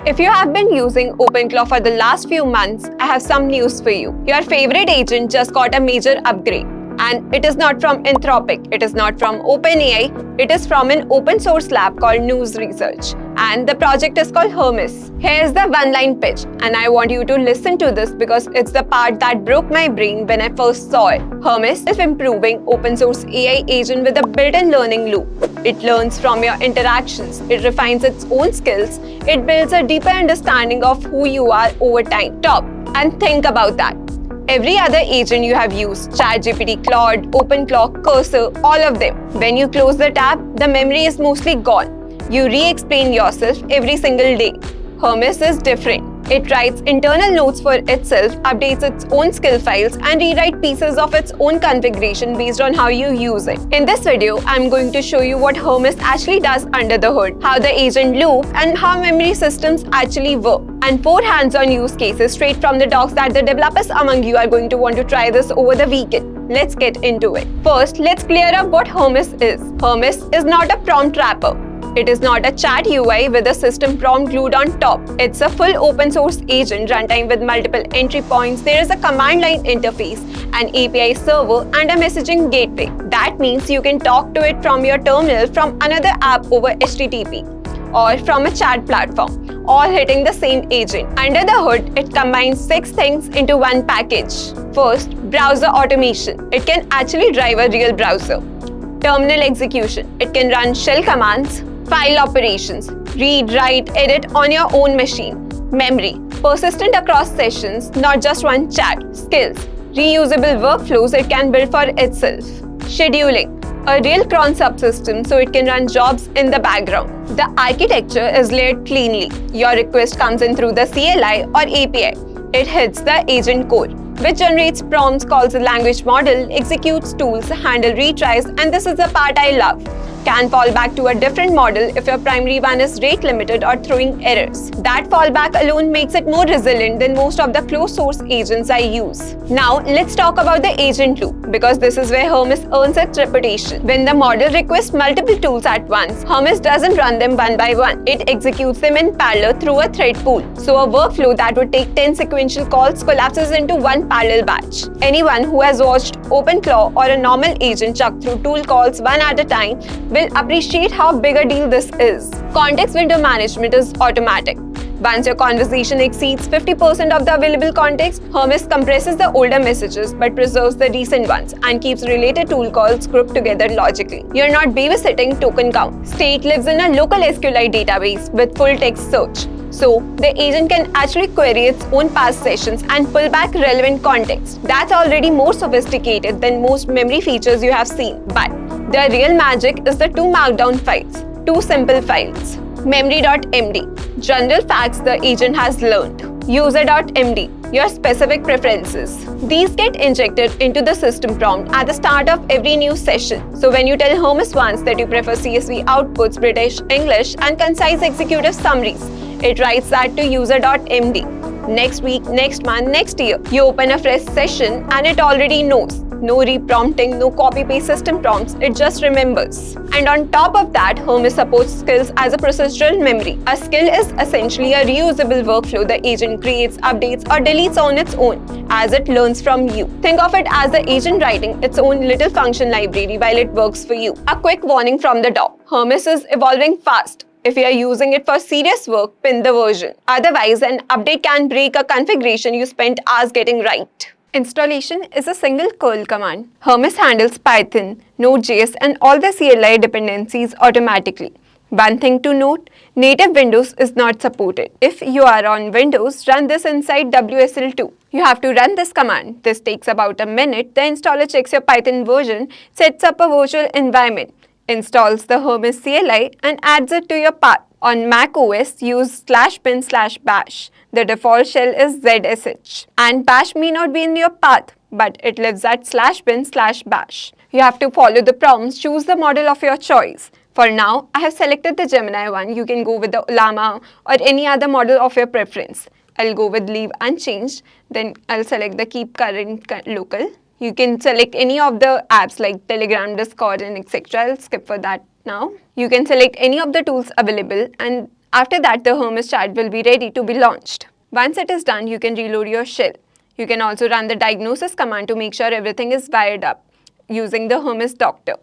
If you have been using OpenClaw for the last few months, I have some news for you. Your favorite agent just got a major upgrade. And it is not from Anthropic, it is not from OpenAI, it is from an open source lab called Nous Research. And the project is called Hermes. Here's the one-line pitch, and I want you to listen to this because it's the part that broke my brain when I first saw it. Hermes is improving open source AI agent with a built-in learning loop. It learns from your interactions, it refines its own skills, it builds a deeper understanding of who you are over time. Stop and think about that. Every other agent you have used, ChatGPT, Claude, OpenClaw, Cursor, all of them. When you close the tab, the memory is mostly gone. You re-explain yourself every single day. Hermes is different. It writes internal notes for itself, updates its own skill files, and rewrites pieces of its own configuration based on how you use it. In this video, I'm going to show you what Hermes actually does under the hood, how the agent loop, and how memory systems actually work. And 4 hands-on use cases straight from the docs that the developers among you are going to want to try this over the weekend. Let's get into it. First, let's clear up what Hermes is. Hermes is not a prompt wrapper. It is not a chat UI with a system prompt glued on top. It's a full open source agent runtime with multiple entry points. There is a command line interface, an API server, and a messaging gateway. That means you can talk to it from your terminal from another app over HTTP or from a chat platform, all hitting the same agent. Under the hood, it combines 6 things into one package. First, browser automation. It can actually drive a real browser. Terminal execution. It can run shell commands. File operations, read, write, edit on your own machine. Memory, persistent across sessions, not just one chat. Skills, reusable workflows it can build for itself. Scheduling, a real cron subsystem so it can run jobs in the background. The architecture is layered cleanly. Your request comes in through the CLI or API. It hits the agent core, which generates prompts, calls the language model, executes tools, handles retries, and this is the part I love. Can fall back to a different model if your primary one is rate limited or throwing errors. That fallback alone makes it more resilient than most of the closed source agents I use. Now let's talk about the agent loop, because this is where Hermes earns its reputation. When the model requests multiple tools at once, Hermes doesn't run them one by one. It executes them in parallel through a thread pool. So a workflow that would take 10 sequential calls collapses into one parallel batch. Anyone who has watched OpenClaw or a normal agent chuck through tool calls one at a time will appreciate how big a deal this is. Context window management is automatic. Once your conversation exceeds 50% of the available context, Hermes compresses the older messages but preserves the recent ones and keeps related tool calls grouped together logically. You're not babysitting token count. State lives in a local SQLite database with full text search. So, the agent can actually query its own past sessions and pull back relevant context. That's already more sophisticated than most memory features you have seen. But the real magic is the 2 markdown files, 2 simple files. MEMORY.md, general facts the agent has learned. USER.md, your specific preferences. These get injected into the system prompt at the start of every new session. So when you tell Hermes once that you prefer CSV outputs, British, English, and concise executive summaries, it writes that to user.md. Next week, next month, next year, you open a fresh session and it already knows. No reprompting, no copy-paste system prompts, it just remembers. And on top of that, Hermes supports skills as a procedural memory. A skill is essentially a reusable workflow the agent creates, updates, or deletes on its own as it learns from you. Think of it as the agent writing its own little function library while it works for you. A quick warning from the doc. Hermes is evolving fast. If you are using it for serious work, pin the version. Otherwise, an update can break a configuration you spent hours getting right. Installation is a single curl command. Hermes handles Python, Node.js, and all the CLI dependencies automatically. One thing to note, native Windows is not supported. If you are on Windows, run this inside WSL2. You have to run this command. This takes about a minute. The installer checks your Python version, sets up a virtual environment, installs the Hermes CLI, and adds it to your path. On macOS, use /bin/bash. The default shell is ZSH. And bash may not be in your path, but it lives at /bin/bash. You have to follow the prompts, choose the model of your choice. For now, I have selected the Gemini one. You can go with the Llama or any other model of your preference. I'll go with leave unchanged. Then I'll select the keep current local. You can select any of the apps like Telegram, Discord, and etc. I'll skip for that now. You can select any of the tools available and After that, the Hermes chat will be ready to be launched. Once it is done, you can reload your shell. You can also run the diagnosis command to make sure everything is wired up using the Hermes doctor.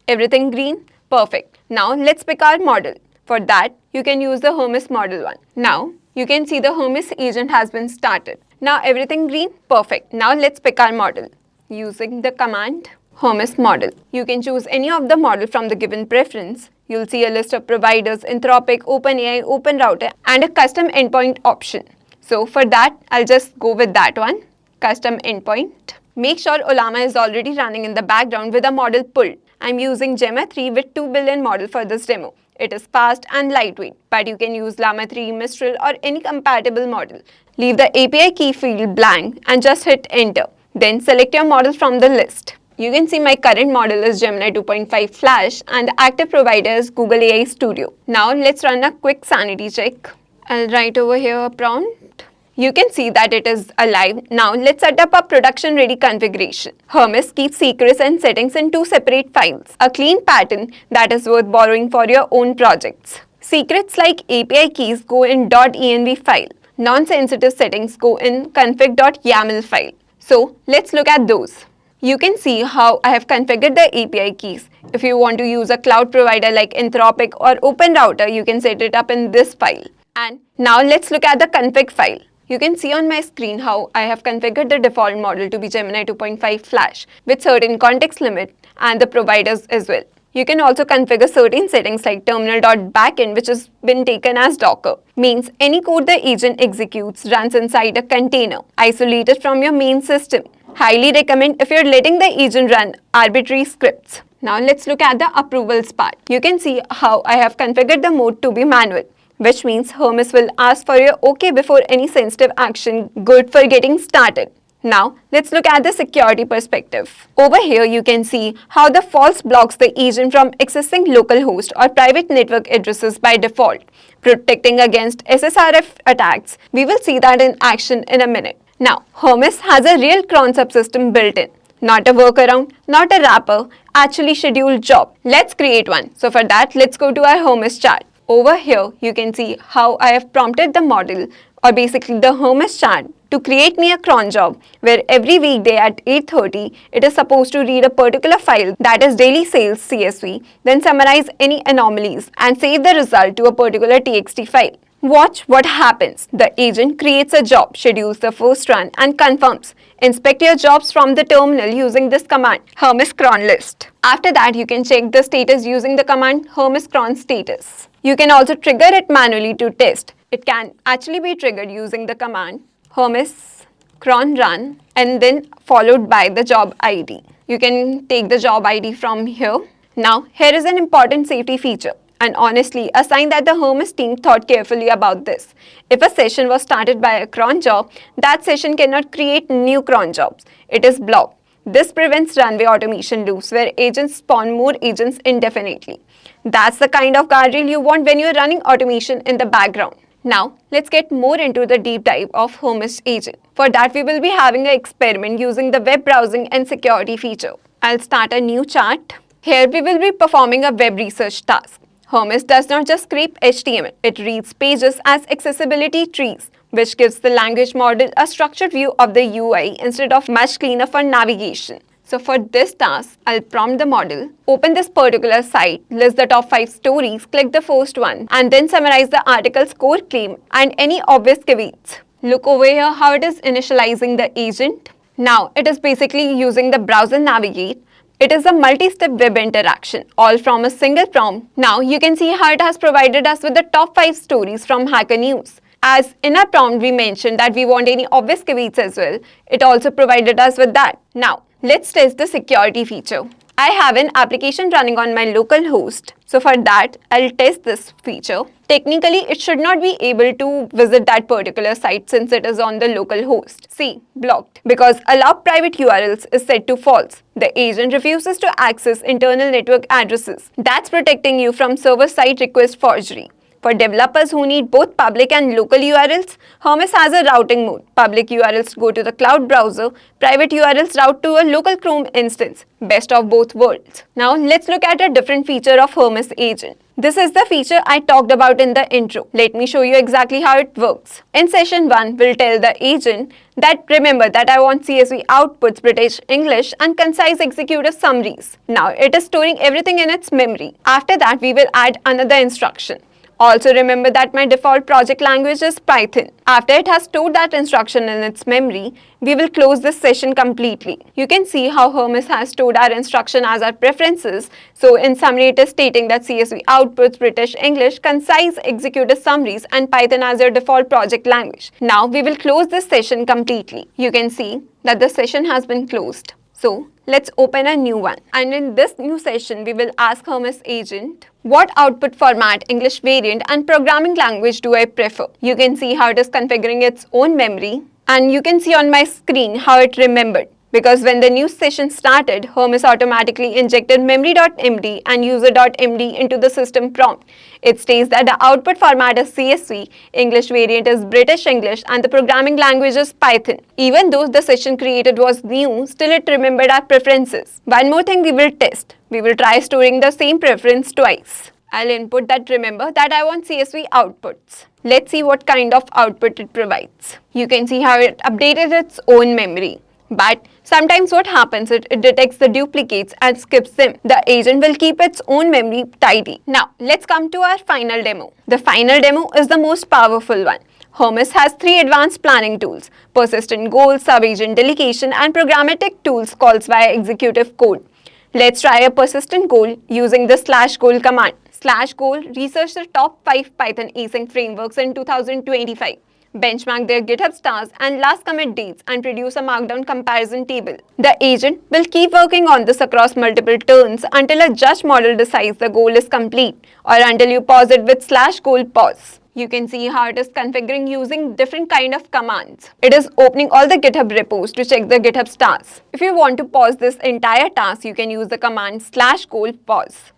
Everything green? Perfect. Now let's pick our model. For that, you can use the Hermes model one. Now you can see the Hermes agent has been started. Now everything green? Perfect. Now let's pick our model. Using the command Hermes model. You can choose any of the model from the given preference. You'll see a list of providers, Anthropic, OpenAI, OpenRouter, and a custom endpoint option. So for that, I'll just go with that one, custom endpoint. Make sure Ollama is already running in the background with a model pulled. I'm using Gemma 3 with 2 billion model for this demo. It is fast and lightweight, but you can use Llama 3, Mistral, or any compatible model. Leave the API key field blank and just hit enter. Then select your model from the list. You can see my current model is Gemini 2.5 Flash and the active provider is Google AI Studio. Now let's run a quick sanity check. I'll write over here a prompt. You can see that it is alive. Now let's set up a production ready configuration. Hermes keeps secrets and settings in 2 separate files. A clean pattern that is worth borrowing for your own projects. Secrets like API keys go in .env file. Non-sensitive settings go in config.yaml file. So let's look at those. You can see how I have configured the API keys. If you want to use a cloud provider like Anthropic or OpenRouter, you can set it up in this file. And now let's look at the config file. You can see on my screen how I have configured the default model to be Gemini 2.5 Flash with certain context limit and the providers as well. You can also configure certain settings like terminal.backend, which has been taken as Docker. Means any code the agent executes runs inside a container, isolated from your main system. Highly recommend if you're letting the agent run arbitrary scripts. Now let's look at the approvals part. You can see how I have configured the mode to be manual, which means Hermes will ask for your OK before any sensitive action, good for getting started. Now, let's look at the security perspective. Over here, you can see how the false blocks the agent from accessing localhost or private network addresses by default, protecting against SSRF attacks. We will see that in action in a minute. Now, Hermes has a real cron subsystem built in. Not a workaround, not a wrapper, actually scheduled job. Let's create one. So for that, let's go to our Hermes chart. Over here, you can see how I have prompted the model, or basically the Hermes chart, to create me a cron job where every weekday at 8:30, it is supposed to read a particular file that is daily sales CSV, then summarize any anomalies and save the result to a particular TXT file. Watch what happens. The agent creates a job, schedules the first run and confirms. Inspect your jobs from the terminal using this command, Hermes cron list. After that, you can check the status using the command Hermes cron status. You can also trigger it manually to test. It can actually be triggered using the command Hermes cron run and then followed by the job ID. You can take the job ID from here. Now, here is an important safety feature. And honestly, a sign that the Hermes team thought carefully about this. If a session was started by a cron job, that session cannot create new cron jobs. It is blocked. This prevents runway automation loops where agents spawn more agents indefinitely. That's the kind of guardrail you want when you're running automation in the background. Now, let's get more into the deep dive of Hermes agent. For that, we will be having an experiment using the web browsing and security feature. I'll start a new chart. Here, we will be performing a web research task. Hermes does not just scrape HTML, it reads pages as accessibility trees, which gives the language model a structured view of the UI instead of much cleaner for navigation. So for this task, I'll prompt the model, open this particular site, list the top 5 stories, click the first one, and then summarize the article's core claim and any obvious caveats. Look over here how it is initializing the agent. Now, it is basically using the browser navigate. It is a multi-step web interaction, all from a single prompt. Now, you can see how it has provided us with the top 5 stories from Hacker News. As in our prompt, we mentioned that we want any obvious caveats as well. It also provided us with that. Now, let's test the security feature. I have an application running on my local host. So for that, I'll test this feature. Technically, it should not be able to visit that particular site since it is on the local host. See, blocked. Because allow private URLs is set to false. The agent refuses to access internal network addresses. That's protecting you from server-side request forgery. For developers who need both public and local URLs, Hermes has a routing mode. Public URLs go to the cloud browser, private URLs route to a local Chrome instance. Best of both worlds. Now let's look at a different feature of Hermes agent. This is the feature I talked about in the intro. Let me show you exactly how it works. In session 1, we'll tell the agent that remember that I want CSV outputs, British English and concise executive summaries. Now it is storing everything in its memory. After that, we will add another instruction. Also remember that my default project language is Python. After it has stored that instruction in its memory, we will close this session completely. You can see how Hermes has stored our instruction as our preferences. So in summary, it is stating that CSV outputs, British English, concise executive summaries and Python as your default project language. Now we will close this session completely. You can see that the session has been closed. So let's open a new one. And in this new session, we will ask Hermes agent, what output format, English variant and programming language do I prefer? You can see how it is configuring its own memory. And you can see on my screen how it remembered. Because when the new session started, Hermes automatically injected MEMORY.md and USER.md into the system prompt. It states that the output format is CSV, English variant is British English, and the programming language is Python. Even though the session created was new, still it remembered our preferences. One more thing we will test. We will try storing the same preference twice. I'll input that remember that I want CSV outputs. Let's see what kind of output it provides. You can see how it updated its own memory. But sometimes what happens is it detects the duplicates and skips them. The agent will keep its own memory tidy. Now let's come to our final demo. The final demo is the most powerful one. Hermes has 3 advanced planning tools: persistent goals, sub-agent delegation and programmatic tools calls via executive code. Let's try a persistent goal using the /goal command. /goal research the top 5 Python async frameworks in 2025. Benchmark their GitHub stars and last commit dates and produce a markdown comparison table. The agent will keep working on this across multiple turns until a judge model decides the goal is complete or until you pause it with /goal pause. You can see how it is configuring using different kind of commands. It is opening all the GitHub repos to check the GitHub stars. If you want to pause this entire task, you can use the command /goal pause.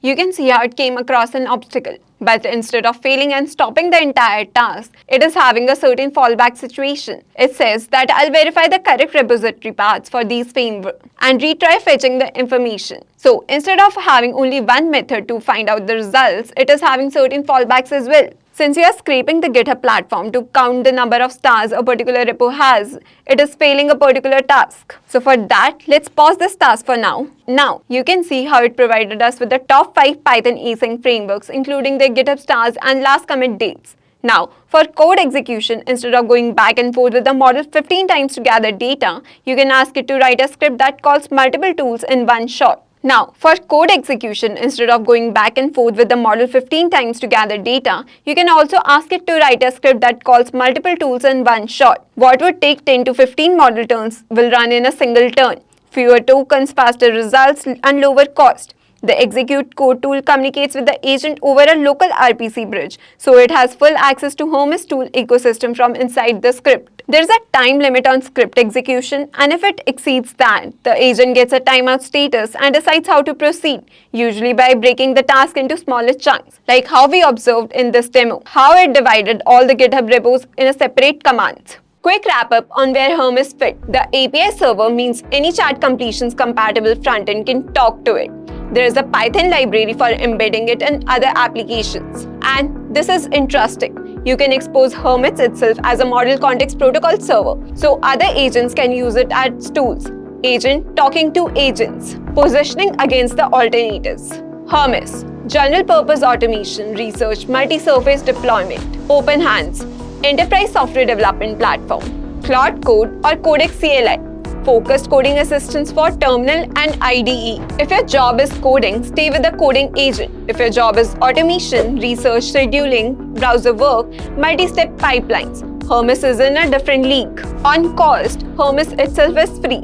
You can see how it came across an obstacle. But instead of failing and stopping the entire task, it is having a certain fallback situation. It says that I'll verify the correct repository paths for these frameworks and retry fetching the information. So instead of having only one method to find out the results, it is having certain fallbacks as well. Since you are scraping the GitHub platform to count the number of stars a particular repo has, it is failing a particular task. So for that, let's pause this task for now. Now, you can see how it provided us with the top 5 Python async frameworks, including their GitHub stars and last commit dates. Now, for code execution, instead of going back and forth with the model 15 times to gather data, you can ask it to write a script that calls multiple tools in one shot. Now, for code execution, instead of going back and forth with the model 15 times to gather data, you can also ask it to write a script that calls multiple tools in one shot. What would take 10 to 15 model turns will run in a single turn. Fewer tokens, faster results, and lower cost. The execute code tool communicates with the agent over a local RPC bridge, so it has full access to Hermes tool ecosystem from inside the script. There is a time limit on script execution, and if it exceeds that, the agent gets a timeout status and decides how to proceed, usually by breaking the task into smaller chunks, like how we observed in this demo, how it divided all the GitHub repos in a separate commands. Quick wrap up on where Hermes fit. The API server means any chat completions compatible frontend can talk to it. There is a Python library for embedding it in other applications. And this is interesting. You can expose Hermes itself as a model context protocol server, so other agents can use it as tools. Agent talking to agents. Positioning against the alternatives. Hermes, general purpose automation, research, multi-surface deployment. OpenHands, enterprise software development platform. Claude Code or Codex CLI, focused coding assistance for terminal and IDE. If your job is coding, stay with a coding agent. If your job is automation, research, scheduling, browser work, multi-step pipelines, Hermes is in a different league. On cost, Hermes itself is free.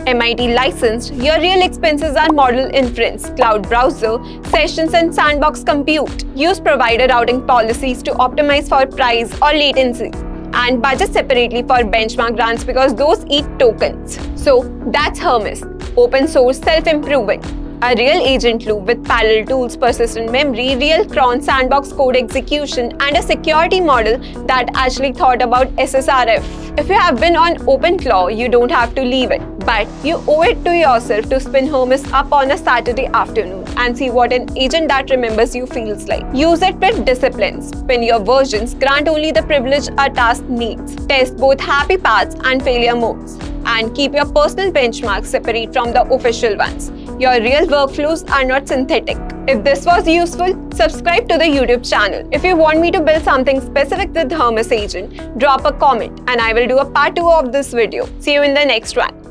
MIT licensed, your real expenses are model inference, cloud browser, sessions and sandbox compute. Use provider routing policies to optimize for price or latency. And budget separately for benchmark runs because those eat tokens. So that's Hermes, open source self-improving. A real agent loop with parallel tools, persistent memory, real cron sandbox code execution, and a security model that actually thought about SSRF. If you have been on OpenClaw, you don't have to leave it, but you owe it to yourself to spin Hermes up on a Saturday afternoon and see what an agent that remembers you feels like. Use it with discipline. Spin your versions, grant only the privilege a task needs. Test both happy paths and failure modes. And keep your personal benchmarks separate from the official ones. Your real workflows are not synthetic. If this was useful, subscribe to the YouTube channel. If you want me to build something specific with Hermes agent, drop a comment and I will do a part 2 of this video. See you in the next one.